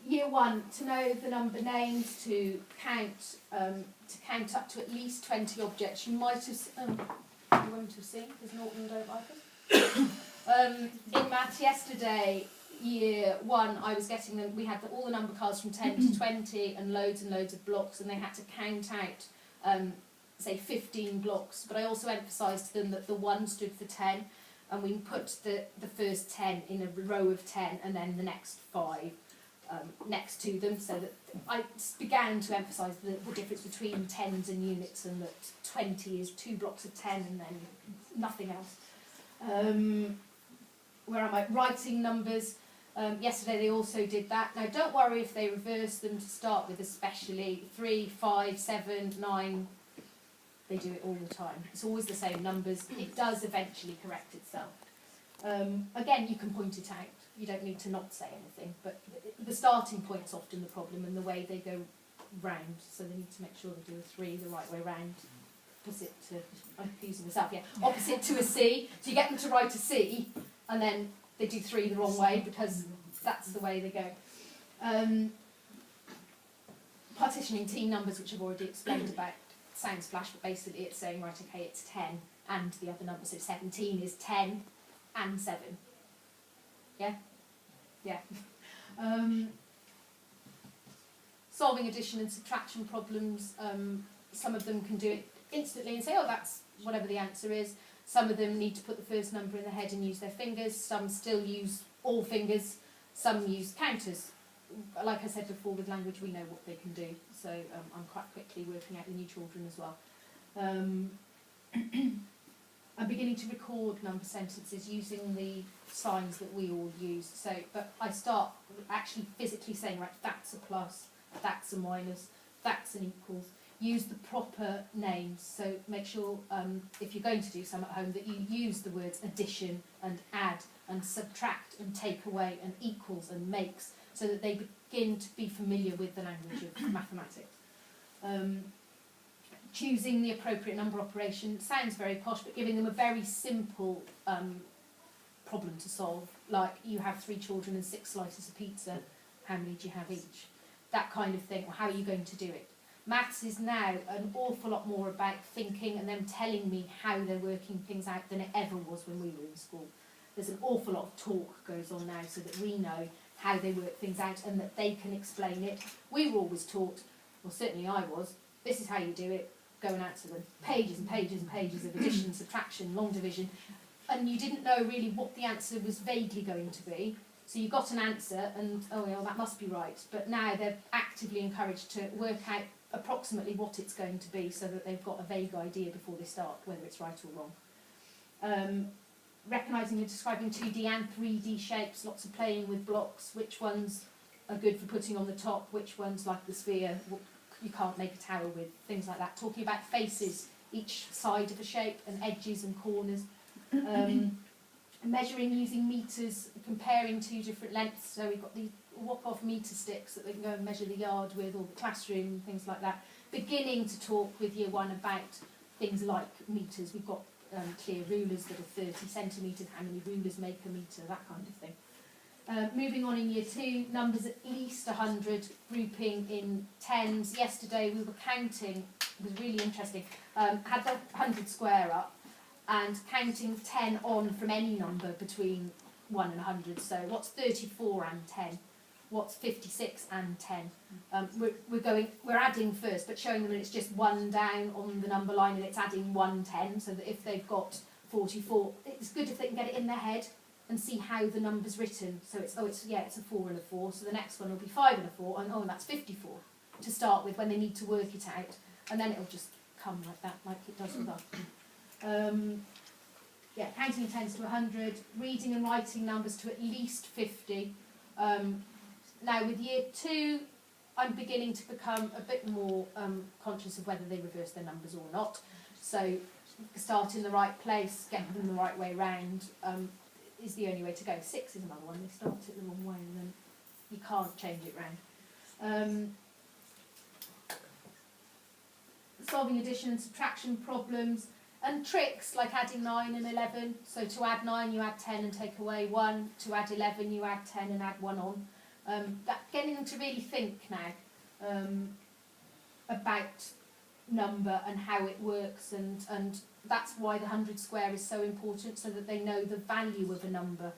Year 1, to know the number names, to count up to at least 20 objects. You might have, you won't have seen, because Norton don't like us. In maths yesterday, year 1, I was getting them, we had all the number cards from 10 to 20 and loads of blocks, and they had to count out, say 15 blocks, but I also emphasised to them that the 1 stood for 10, and we put the first 10 in a row of 10 and then the next 5 next to them, so that I began to emphasise the difference between tens and units, and that 20 is 2 blocks of 10 and then nothing else. Where am I? Writing numbers. Yesterday they also did that. Now don't worry if they reverse them to start with, especially 3, 5, 7, 9. They do it all the time. It's always the same numbers. It does eventually correct itself. Again, you can point it out. You don't need to not say anything, but the starting point's often the problem, and the way they go round. So they need to make sure they do a 3 the right way round. Opposite to, I'm confusing myself, yeah. Opposite to a C. So you get them to write a C, and then they do 3 the wrong way, because that's the way they go. Partitioning team numbers, which I've already explained about, sounds flash, but basically it's saying, right, okay, it's 10 and the other number, so 17 is 10 and 7. Yeah? Yeah. Solving addition and subtraction problems, some of them can do it instantly and say, oh, that's whatever the answer is. Some of them need to put the first number in their head and use their fingers. Some still use all fingers. Some use counters. Like I said before, with language we know what they can do. So I'm quite quickly working out the new children as well. I'm beginning to record number sentences using the signs that we all use. So, but I start actually physically saying, right, that's a plus, that's a minus, that's an equals. Use the proper names. So make sure if you're going to do some at home that you use the words addition and add and subtract and take away and equals and makes, so that they begin to be familiar with the language of mathematics. Choosing the appropriate number operation sounds very posh, but giving them a very simple problem to solve, like you have 3 children and 6 slices of pizza, how many do you have each? That kind of thing, or how are you going to do it? Maths is now an awful lot more about thinking and them telling me how they're working things out than it ever was when we were in school. There's an awful lot of talk goes on now so that we know how they work things out and that they can explain it. We were always taught, well certainly I was, this is how you do it, go and answer them. Pages and pages and pages of addition, subtraction, long division, and you didn't know really what the answer was vaguely going to be. So you got an answer and, oh well, that must be right. But now they're actively encouraged to work out approximately what it's going to be, so that they've got a vague idea before they start whether it's right or wrong. Recognising and describing 2D and 3D shapes, lots of playing with blocks, which ones are good for putting on the top, which ones, like the sphere, you can't make a tower with, things like that. Talking about faces, each side of a shape, and edges and corners. Measuring using meters, comparing 2 different lengths, so we've got these whop-off meter sticks that they can go and measure the yard with, or the classroom, things like that. Beginning to talk with year 1 about things like meters. We've got clear rulers that are 30 centimetres, how many rulers make a metre, that kind of thing. Moving on in year 2, numbers at least 100, grouping in tens. Yesterday we were counting, it was really interesting, had the 100 square up and counting 10 on from any number between 1 and 100. So what's 34 and 10? What's 56 and 10? We're adding first, but showing them that it's just 1 down on the number line and it's adding 110, so that if they've got 44, it's good if they can get it in their head and see how the number's written. So it's a 4 and a 4, so the next one will be 5 and a 4, and that's 54 to start with when they need to work it out, and then it'll just come like that, like it does with us. Counting tens to 100, reading and writing numbers to at least 50. Now with year 2, I'm beginning to become a bit more conscious of whether they reverse their numbers or not. So start in the right place, get them the right way round is the only way to go. 6 is another one, they start it the wrong way and then you can't change it round. Solving addition and subtraction problems, and tricks like adding 9 and 11. So to add 9 you add 10 and take away 1. To add 11 you add 10 and add 1 on. That getting them to really think now about number and how it works, and that's why the 100 square is so important, so that they know the value of a number,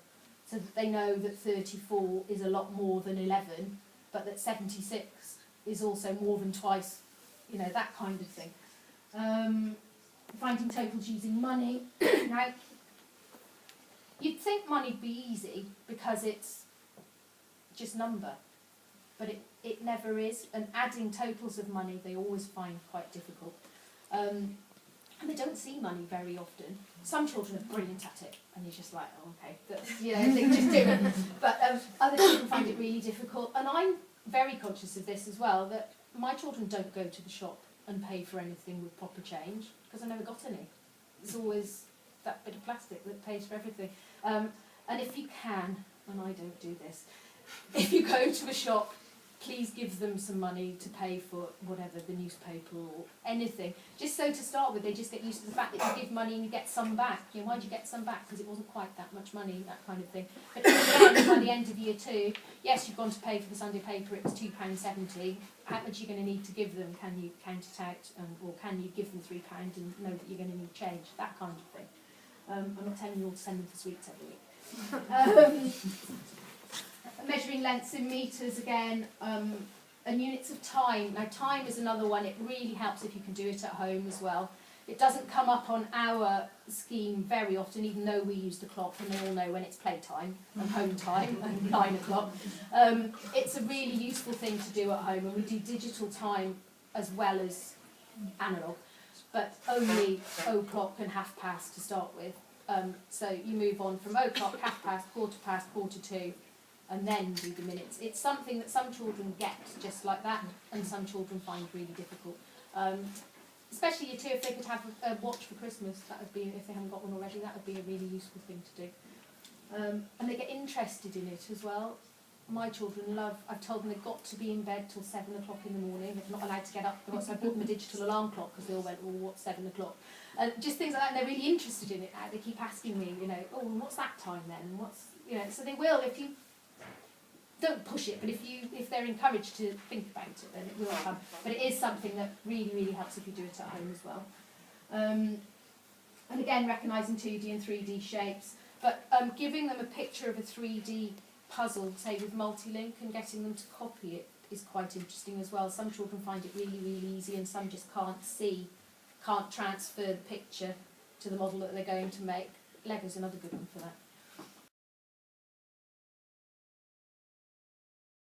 so that they know that 34 is a lot more than 11, but that 76 is also more than twice, you know, that kind of thing. Finding totals using money. Now, you'd think money'd be easy because it's just number, but it never is, and adding totals of money they always find quite difficult. And they don't see money very often. Some children are brilliant at it, and you're just like, oh, okay, that's, you know, they can just do it. But other children find it really difficult, and I'm very conscious of this as well, that my children don't go to the shop and pay for anything with proper change, because I never got any. It's always that bit of plastic that pays for everything. And if you can, and I don't do this, if you go to a shop, please give them some money to pay for whatever, the newspaper or anything. Just so to start with, they just get used to the fact that you give money and you get some back. You know, why do you get some back? Because it wasn't quite that much money, that kind of thing. But then, by the end of year 2, yes, you've gone to pay for the Sunday paper, it was £2.70. How much are you going to need to give them? Can you count it out? Or can you give them £3 and know that you're going to need change? That kind of thing. I'm not telling you all to send them for sweets every week. Measuring lengths in metres again, and units of time. Now time is another one. It really helps if you can do it at home as well. It doesn't come up on our scheme very often, even though we use the clock, and they all know when it's playtime and home time and 9 o'clock. It's a really useful thing to do at home, and we do digital time as well as analogue, but only o'clock and half past to start with. So you move on from o'clock, half past, quarter past, quarter to, and then do the minutes. It's something that some children get just like that, and some children find really difficult. Especially year 2, if they could have a watch for Christmas, that would be, if they haven't got one already, that would be a really useful thing to do. And they get interested in it as well. My children love, I've told them they've got to be in bed till 7 o'clock in the morning. They're not allowed to get up. So I bought them a digital alarm clock because they all went, oh, what's 7 o'clock? Just things like that, and they're really interested in it now. They keep asking me, you know, oh, what's that time then? What's, you know, so they will, if you don't push it, but if they're encouraged to think about it, then it will come. But it is something that really, really helps if you do it at home as well. And again, recognising 2D and 3D shapes, but giving them a picture of a 3D puzzle, say with multi-link, and getting them to copy it is quite interesting as well. Some children find it really, really easy, and some just can't transfer the picture to the model that they're going to make. Lego's another good one for that.